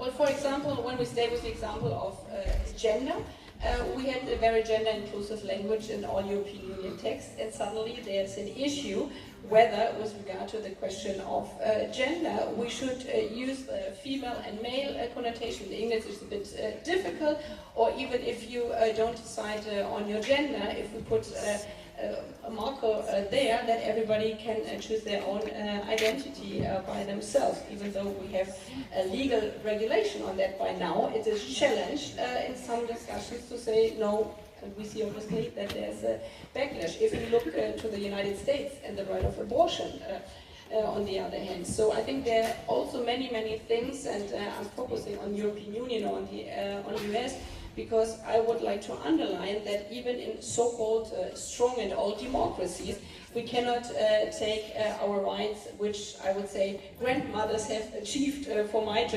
Well, for example, when we stay with the example of gender, we had a very gender-inclusive language in all European Union texts, and suddenly there's an issue whether, with regard to the question of gender, we should use female and male connotation. The English is a bit difficult, or even if you don't decide on your gender, if we put a marker there, that everybody can choose their own identity by themselves, even though we have a legal regulation on that by now. It is challenged in some discussions to say no, and we see obviously that there's a backlash. If we look to the United States and the right of abortion, on the other hand. So I think there are also many things, and I'm focusing on European Union or on the US, because I would like to underline that even in so-called strong and old democracies, we cannot take our rights, which I would say grandmothers have achieved for my